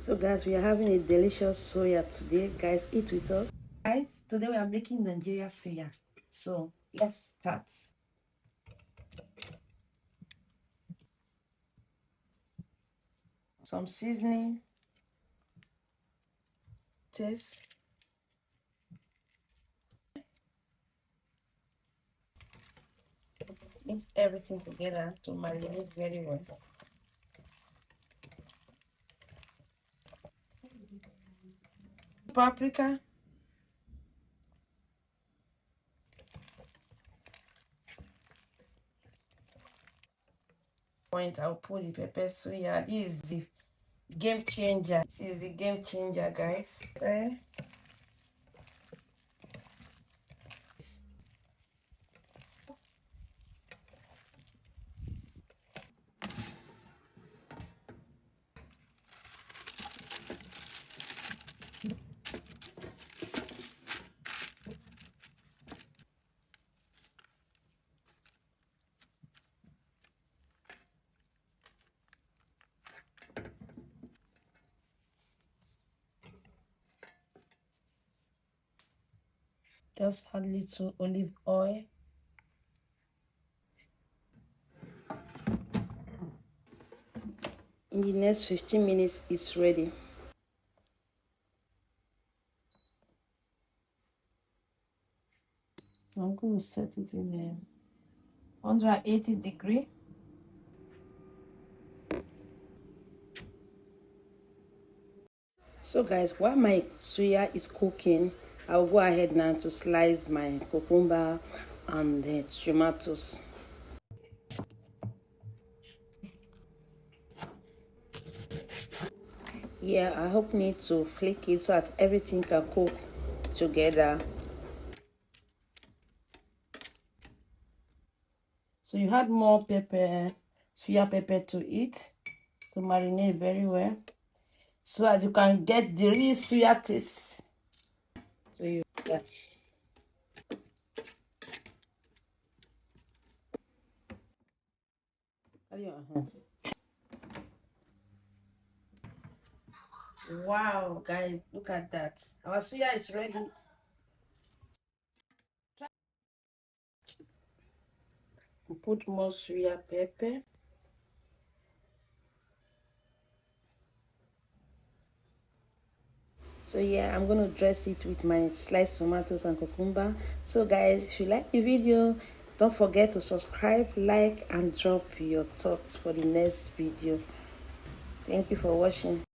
So guys, we are having a delicious soya today. Guys, eat with us. Guys, today we are making Nigerian suya. So let's start. Some seasoning, taste. Mix everything together to marinate very well. Paprika. I'll put the pepper suya. This is the game changer. This is the game changer, guys. Okay. Just add little olive oil. In the next 15 minutes, it's ready. So I'm going to set it in a 180 degree. So guys, while my suya is cooking, I'll go ahead now to slice my cucumber and the tomatoes. Yeah, I hope need to flick it so that everything can cook together. So you add more pepper, suya pepper to it to marinate very well, so that you can get the real suya taste. So you Wow, guys, look at that. Our suya is ready. Put more suya pepper. So yeah, I'm gonna dress it with my sliced tomatoes and cucumber. So guys, if you like the video, don't forget to subscribe, like, and drop your thoughts for the next video. Thank you for watching.